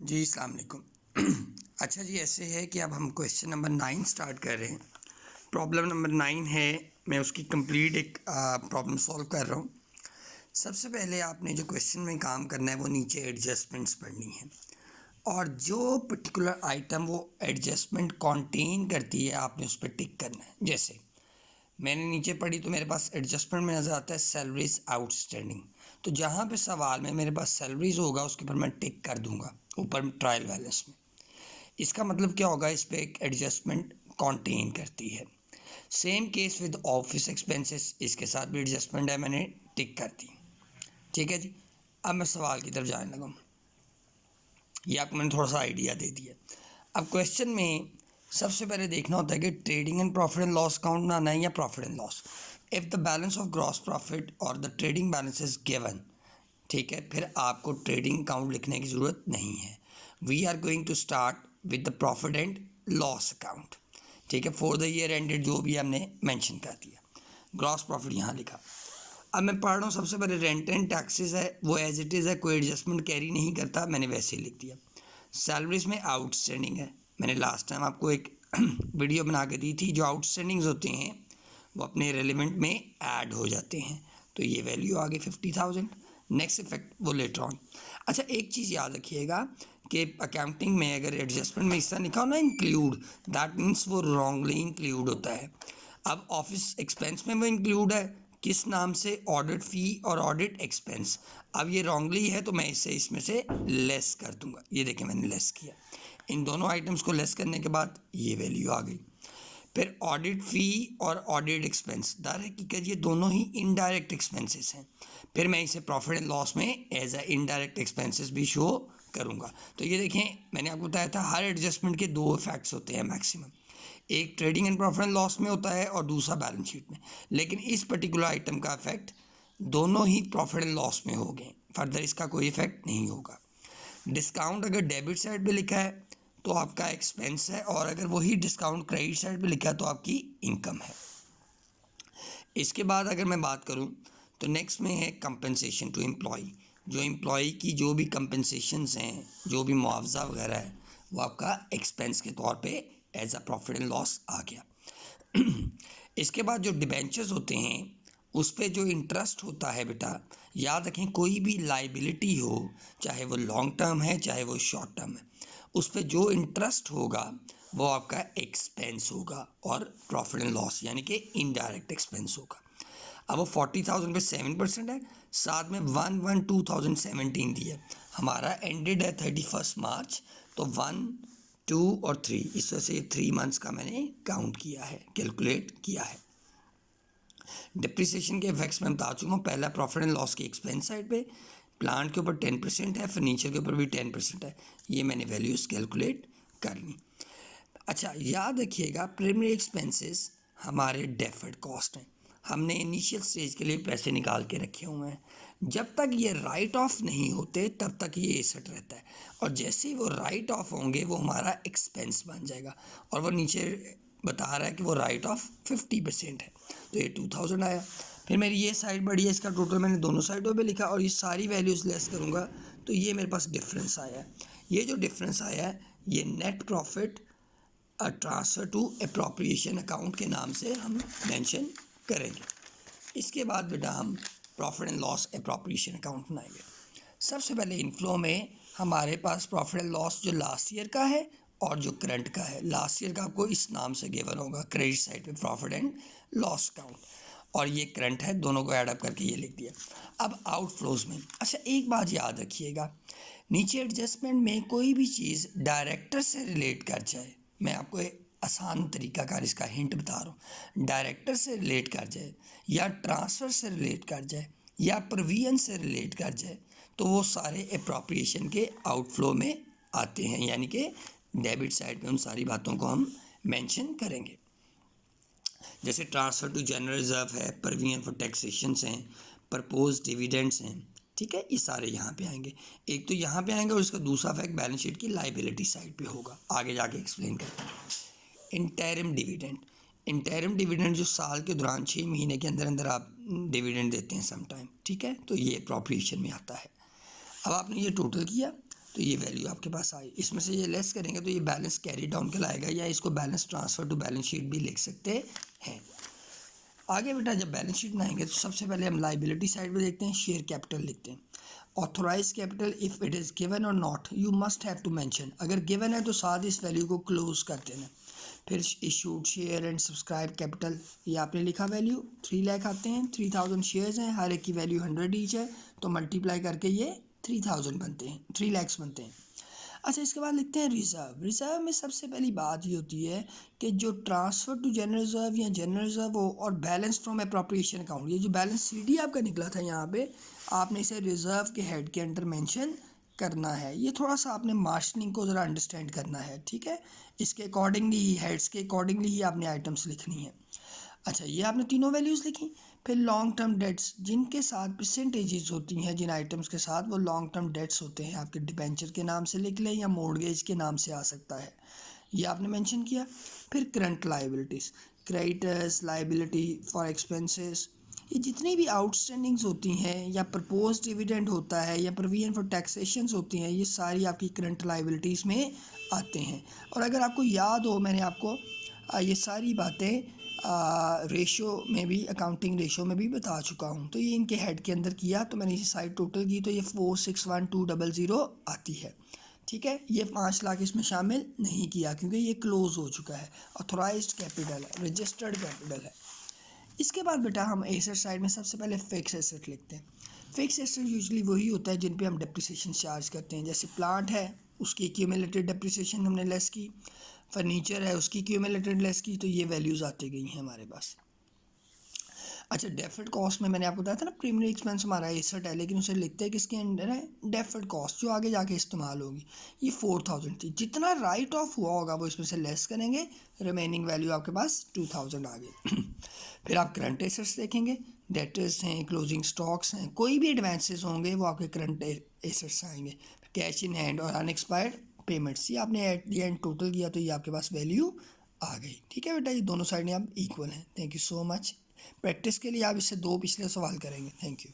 जी अस्सलाम वालेकुम। अच्छा जी, ऐसे है कि अब हम क्वेश्चन नंबर 9 स्टार्ट कर रहे हैं। प्रॉब्लम नंबर 9 है, मैं उसकी कंप्लीट एक प्रॉब्लम सॉल्व कर रहा हूँ। सबसे पहले आपने जो क्वेश्चन में काम करना है वो नीचे एडजस्टमेंट्स पढ़नी है, और जो पर्टिकुलर आइटम वो एडजस्टमेंट कंटेन करती है आपने उस पर टिक करना है। जैसे मैंने नीचे पढ़ी तो मेरे पास एडजस्टमेंट में नज़र आता है सैलरीज आउटस्टैंडिंग, तो जहाँ पे सवाल में मेरे पास सैलरीज होगा उसके ऊपर मैं टिक कर दूंगा ऊपर ट्रायल बैलेंस में। इसका मतलब क्या होगा, इस पर एक एडजस्टमेंट कंटेन करती है। Same case with office expenses, इसके साथ भी एडजस्टमेंट है, मैंने टिक कर दी। ठीक है जी, अब मैं सवाल की तरफ जाने लगा। ये आपको मैंने थोड़ा सा आइडिया दे दिया। अब क्वेश्चन में सबसे पहले देखना होता है कि trading and profit and loss account बनाना है या profit and loss. If the balance of gross profit और the trading balance is given, ठीक है, फिर आपको ट्रेडिंग अकाउंट लिखने की ज़रूरत नहीं है। We are going to start with the profit and loss account. ठीक है, फॉर द ईयर एंडेड जो भी हमने मेंशन कर दिया, ग्रॉस प्रॉफिट यहाँ लिखा। अब मैं पढ़ रहा हूँ, सबसे पहले रेंट एंड टैक्सेस है वो एज इट इज़ है, कोई एडजस्टमेंट कैरी नहीं करता, मैंने वैसे ही लिख दिया। सैलरीज में आउटस्टैंडिंग है, मैंने लास्ट टाइम आपको एक वीडियो बना के दी थी, जो आउटस्टैंडिंग्स होते हैं वो अपने रेलिवेंट में ऐड हो जाते हैं, तो ये वैल्यू आ गई 50,000। नेक्स्ट इफेक्ट वो लेटर ऑन। अच्छा, एक चीज़ याद रखिएगा कि अकाउंटिंग में अगर एडजस्टमेंट में इस तरह लिखा हो ना इंक्लूड, दैट मीन्स वो रॉन्गली इंक्लूड होता है। अब ऑफिस एक्सपेंस में वो इंक्लूड है, किस नाम से, ऑडिट फ़ी और ऑडिट एक्सपेंस। अब ये रॉन्गली है तो मैं इसे इसमें से लेस कर दूंगा। ये देखिए मैंने लेस किया, इन दोनों आइटम्स को लेस करने के बाद ये वैल्यू आ गई। फिर ऑडिट फ़ी और ऑडिट एक्सपेंस, दर हकीकत ये दोनों ही इनडायरेक्ट एक्सपेंसेस हैं, फिर मैं इसे प्रॉफिट एंड लॉस में एज अ इनडायरेक्ट एक्सपेंसेस भी शो करूँगा। तो ये देखें, मैंने आपको बताया था हर एडजस्टमेंट के दो इफेक्ट्स होते हैं मैक्सिमम, एक trading and profit and loss में होता है और दूसरा बैलेंस शीट में, लेकिन इस पर्टिकुलर आइटम का इफेक्ट दोनों ही प्रॉफिट एंड लॉस में हो गए, फर्दर इसका कोई इफेक्ट नहीं होगा। डिस्काउंट अगर डेबिट साइड पे लिखा है तो आपका एक्सपेंस है, और अगर वही डिस्काउंट क्रेडिट साइड पे लिखा है तो आपकी इनकम है। इसके बाद अगर मैं बात करूं तो नेक्स्ट में है कंपनसेशन टू एम्प्लॉय। जो एम्प्लॉय की जो भी कंपनसेशंस हैं, जो भी मुआवजा वगैरह है, वो आपका एक्सपेंस के तौर पे as a profit and loss आ गया। इसके बाद जो डिबेंचर्स होते हैं उस पर जो इंटरेस्ट होता है बेटा, याद रखें कोई भी लाइबिलिटी हो, चाहे वो लॉन्ग टर्म है चाहे वो शॉर्ट टर्म है, उस पर जो इंटरेस्ट होगा वो आपका एक्सपेंस होगा, और प्रॉफिट एंड लॉस यानी कि इनडायरेक्ट एक्सपेंस होगा। अब वो 40,000 पे 7% है, साथ में 1/1/2017 दिया, हमारा एंडेड है 31 मार्च, तो 1, 2 और 3, इस वजह से 3 मंथ्स का मैंने काउंट किया है, कैलकुलेट किया है। डिप्रिसिएशन के इफेक्ट्स में बता चुका हूँ, पहला प्रॉफिट एंड लॉस की एक्सपेंस साइड पे प्लांट के ऊपर 10% है, फर्नीचर के ऊपर भी 10% है, ये मैंने वैल्यूज़ कैलकुलेट कर ली। अच्छा, याद रखिएगा प्राइमरी एक्सपेंसेस हमारे डेफर्ड कॉस्ट हैं, हमने इनिशियल स्टेज के लिए पैसे निकाल के रखे हुए हैं, जब तक ये राइट ऑफ नहीं होते तब तक ये एसेट रहता है, और जैसे ही वो राइट ऑफ होंगे वो हमारा एक्सपेंस बन जाएगा, और वो नीचे बता रहा है कि वो राइट ऑफ 50% है, तो ये 2000 आया। फिर मेरी ये साइड बढ़ी है, इसका टोटल मैंने दोनों साइडों पे लिखा, और ये सारी वैल्यूज़ लेस करूँगा तो ये मेरे पास डिफरेंस आया है। ये जो डिफरेंस आया है ये net profit transfer to appropriation account के नाम से हम मेंशन करेंगे। इसके बाद बेटा हम profit and loss appropriation account बनाएंगे। सबसे पहले इनफ्लो में हमारे पास प्रॉफिट एंड लॉस जो लास्ट ईयर का है और जो करंट का है। लास्ट ईयर का आपको इस नाम से गिवन होगा, क्रेडिट साइड पे प्रॉफिट एंड लॉस अकाउंट, और ये करंट है, दोनों को ऐड अप करके ये लिख दिया। अब आउटफ्लोज में, अच्छा एक बात याद रखिएगा, नीचे एडजस्टमेंट में कोई भी चीज़ डायरेक्टर से रिलेट कर जाए, मैं आपको एक आसान तरीकाकार इसका हिंट बता रहा हूँ, डायरेक्टर से रिलेट कर जाए या ट्रांसफ़र से रिलेट कर जाए या प्रोविजन से रिलेट कर जाए, तो वो सारे अप्रोप्रिएशन के आउटफ्लो में आते हैं, यानी कि डेबिट साइड पे उन सारी बातों को हम मेंशन करेंगे। जैसे ट्रांसफ़र टू जनरल रिजर्व है, प्रोविजन फॉर टैक्सेशंस हैं, प्रपोज डिविडेंड्स हैं, ठीक है, ये सारे यहाँ पे आएंगे। एक तो यहाँ पे आएंगे और इसका दूसरा इफेक्ट बैलेंस शीट की लाइबिलिटी साइड पे होगा, आगे जाके एक्सप्लेन करते हैं। इंटरिम डिविडेंड, इंटरिम डिविडेंड जो साल के दौरान 6 महीने के अंदर अंदर आप डिविडेंड देते हैं सम टाइम, ठीक है, तो ये अप्रोप्रिएशन में आता है। अब आपने ये टोटल किया तो ये वैल्यू आपके पास आई। इसमें से ये लेस करेंगे तो ये बैलेंस कैरी डाउन कहलाएगा, या इसको balance transfer to balance sheet भी लिख सकते हैं। आगे बेटा जब बैलेंस शीट बनाएंगे तो सबसे पहले हम लाइबिलिटी साइड पे देखते हैं, शेयर कैपिटल लिखते हैं। Authorise capital if it is given और not you must have to mention, अगर गिवन है तो साथ इस वैल्यू को क्लोज कर देना। फिर issued share and subscribe capital, ये आपने लिखा वैल्यू 3 लाख आते हैं, 3000 शेयर्स हैं, हर एक की वैल्यू 100 ईच है, तो मल्टीप्लाई करके ये 3000 बनते हैं, 3 लाख बनते हैं। अच्छा, इसके बाद लिखते हैं रिज़र्व। रिज़र्व में सबसे पहली बात ये होती है कि जो ट्रांसफ़र टू जनरल रिज़र्व या जनरल रिज़र्व हो और बैलेंस फ्रॉम अप्रोप्रिएशन अकाउंट, ये जो बैलेंस सीडी आपका निकला था यहाँ पे, आपने इसे रिज़र्व के हेड के अंडर मेंशन करना है। ये थोड़ा सा आपने मार्शनिंग को ज़रा अंडरस्टैंड करना है, ठीक है। इसके अकॉर्डिंगली ही, हेड्स के अकॉर्डिंगली ही आपने आइटम्स लिखनी है। अच्छा, ये आपने तीनों वैल्यूज़ लिखी। फिर लॉन्ग टर्म डेट्स जिनके साथ परसेंटेजेस होती हैं, जिन आइटम्स के साथ वो लॉन्ग टर्म डेट्स होते हैं, आपके डिबेंचर के नाम से लिख लें या मॉर्गेज के नाम से आ सकता है, ये आपने मेंशन किया। फिर current liabilities, creditors, liability for expenses, ये जितनी भी आउटस्टैंडिंग्स होती हैं या प्रपोज डिविडेंड होता है या प्रोविजन फॉर टैक्सेशंस होती हैं, ये सारी आपकी करंट लाइबिलिटीज़ में आते हैं। और अगर आपको याद हो, मैंने आपको ये सारी बातें रेशो में भी, अकाउंटिंग रेशो में भी बता चुका हूँ। तो ये इनके हेड के अंदर किया, तो मैंने ये साइड टोटल की तो ये 461200 आती है, ठीक है। ये 5 लाख इसमें शामिल नहीं किया क्योंकि ये क्लोज हो चुका है, ऑथोराइज्ड कैपिटल है, रजिस्टर्ड कैपिटल है। इसके बाद बेटा हम एसेट साइड में सबसे पहले फिक्स एसेट लिखते हैं। फिक्स एसेट यूजुअली वही होता है जिन पे हम डेप्रिसिएशन चार्ज करते हैं, जैसे प्लांट है उसकी क्यूमुलेटेड डेप्रिसिएशन हमने लेस की, फर्नीचर है उसकी क्यूमुलेटेड लेस की, तो ये वैल्यूज़ आती गई हैं हमारे पास। अच्छा, डेफर्ड कॉस्ट में मैंने आपको बताया था ना, प्रीमियम एक्सपेंस हमारा एसेट है लेकिन उसे लिखते हैं किसके अंडर है, डेफर्ड कॉस्ट, जो आगे जाके इस्तेमाल होगी। ये 4000 थी, जितना राइट ऑफ हुआ होगा वो इसमें से लेस करेंगे, रिमेनिंग वैल्यू आपके पास 2000 आ गई। फिर आप करंट एसेट्स देखेंगे, डेटर्स हैं, क्लोजिंग स्टॉक्स हैं, कोई भी एडवांसेस होंगे वो आपके करंट एसेट्स आएंगे। कैश इन हैंड और अनएक्सपायर्ड पेमेंट्स, ये आपने एट दी एंड टोटल किया तो ये आपके पास वैल्यू आ गई, ठीक है बेटा। ये दोनों साइडें आप इक्वल हैं। Thank you so much. Practice के लिए आप इससे 2 पिछले सवाल करेंगे। Thank you.